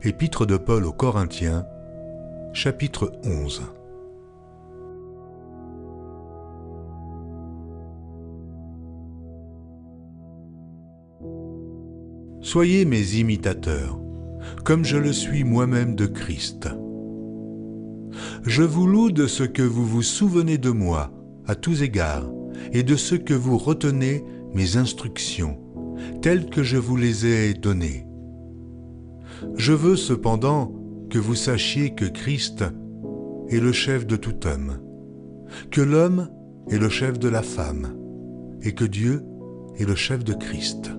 Épître de Paul aux Corinthiens, chapitre 11. Soyez mes imitateurs, comme je le suis moi-même de Christ. Je vous loue de ce que vous vous souvenez de moi, à tous égards, et de ce que vous retenez mes instructions, telles que je vous les ai données. Je veux cependant que vous sachiez que Christ est le chef de tout homme, que l'homme est le chef de la femme, et que Dieu est le chef de Christ.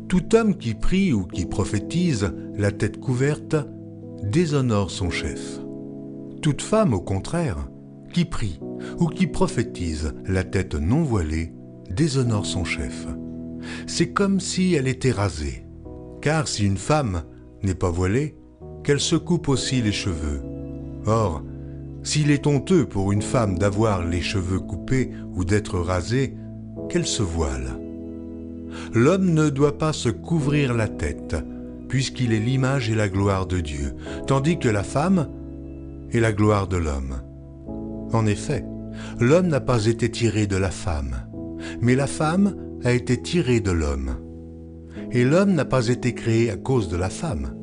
Tout homme qui prie ou qui prophétise la tête couverte déshonore son chef. Toute femme, au contraire, qui prie ou qui prophétise la tête non voilée déshonore son chef. C'est comme si elle était rasée. Car si une femme n'est pas voilée, qu'elle se coupe aussi les cheveux. Or, s'il est honteux pour une femme d'avoir les cheveux coupés ou d'être rasée, qu'elle se voile. L'homme ne doit pas se couvrir la tête, puisqu'il est l'image et la gloire de Dieu, tandis que la femme est la gloire de l'homme. En effet, l'homme n'a pas été tiré de la femme, mais la femme a été tirée de l'homme. Et l'homme n'a pas été créé à cause de la femme,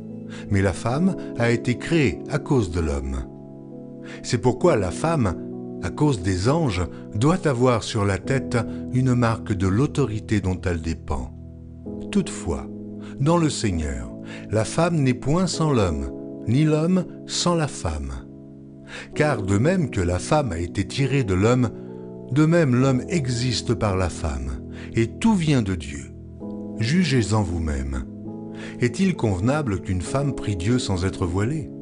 mais la femme a été créée à cause de l'homme. C'est pourquoi la femme, à cause des anges, doit avoir sur la tête une marque de l'autorité dont elle dépend. Toutefois, dans le Seigneur, la femme n'est point sans l'homme, ni l'homme sans la femme. Car de même que la femme a été tirée de l'homme, de même l'homme existe par la femme, et tout vient de Dieu. Jugez-en vous-même. Est-il convenable qu'une femme prie Dieu sans être voilée?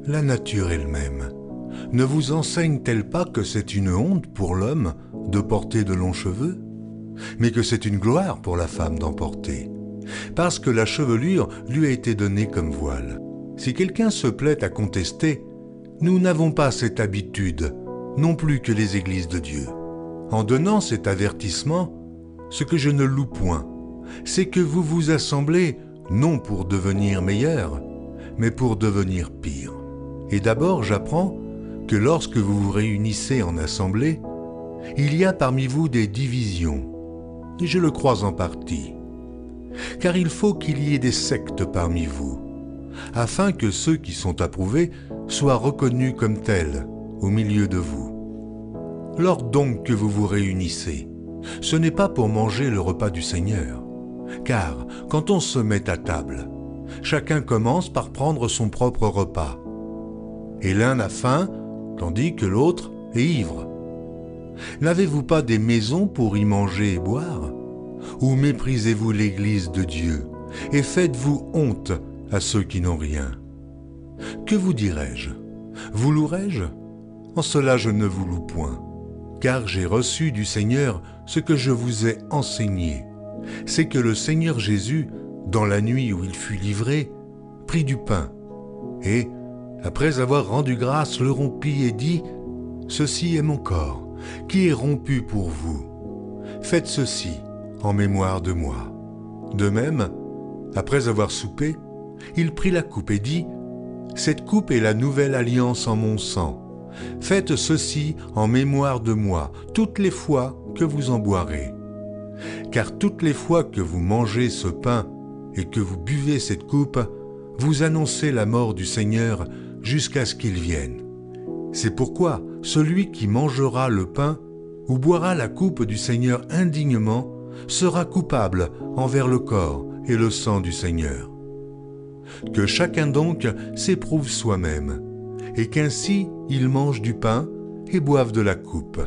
La nature elle-même ne vous enseigne-t-elle pas que c'est une honte pour l'homme de porter de longs cheveux, mais que c'est une gloire pour la femme d'en porter, parce que la chevelure lui a été donnée comme voile? Si quelqu'un se plaît à contester, nous n'avons pas cette habitude, non plus que les églises de Dieu. En donnant cet avertissement, ce que je ne loue point, c'est que vous vous assemblez non pour devenir meilleur, mais pour devenir pire. Et d'abord, j'apprends que lorsque vous vous réunissez en assemblée, il y a parmi vous des divisions, et je le crois en partie. Car il faut qu'il y ait des sectes parmi vous, afin que ceux qui sont approuvés soient reconnus comme tels au milieu de vous. Lors donc que vous vous réunissez, ce n'est pas pour manger le repas du Seigneur, car quand on se met à table, chacun commence par prendre son propre repas, et l'un a faim, tandis que l'autre est ivre. N'avez-vous pas des maisons pour y manger et boire? Ou méprisez-vous l'Église de Dieu, et faites-vous honte à ceux qui n'ont rien? Que vous dirai-je? Vous louerai-je? En cela je ne vous loue point, car j'ai reçu du Seigneur ce que je vous ai enseigné. C'est que le Seigneur Jésus, dans la nuit où il fut livré, prit du pain, et, après avoir rendu grâce, le rompit et dit : « Ceci est mon corps, qui est rompu pour vous. Faites ceci en mémoire de moi. » De même, après avoir soupé, il prit la coupe et dit : « Cette coupe est la nouvelle alliance en mon sang. Faites ceci en mémoire de moi toutes les fois que vous en boirez. Car toutes les fois que vous mangez ce pain et que vous buvez cette coupe, vous annoncez la mort du Seigneur jusqu'à ce qu'il vienne. C'est pourquoi celui qui mangera le pain ou boira la coupe du Seigneur indignement sera coupable envers le corps et le sang du Seigneur. Que chacun donc s'éprouve soi-même, et qu'ainsi il mange du pain et boive de la coupe.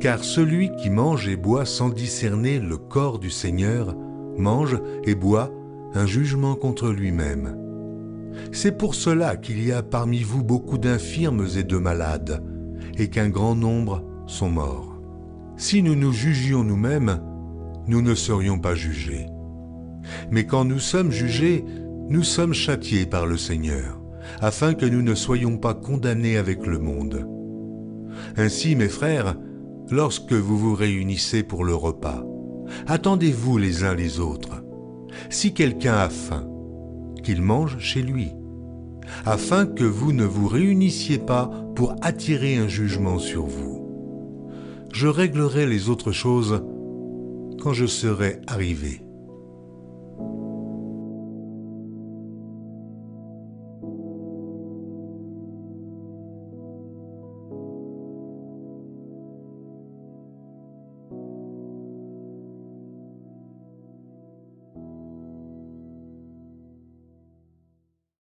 Car celui qui mange et boit sans discerner le corps du Seigneur mange et boit un jugement contre lui-même. C'est pour cela qu'il y a parmi vous beaucoup d'infirmes et de malades, et qu'un grand nombre sont morts. Si nous nous jugions nous-mêmes, nous ne serions pas jugés. Mais quand nous sommes jugés, nous sommes châtiés par le Seigneur, afin que nous ne soyons pas condamnés avec le monde. Ainsi, mes frères, lorsque vous vous réunissez pour le repas, attendez-vous les uns les autres. Si quelqu'un a faim, qu'il mange chez lui, afin que vous ne vous réunissiez pas pour attirer un jugement sur vous. Je réglerai les autres choses quand je serai arrivé.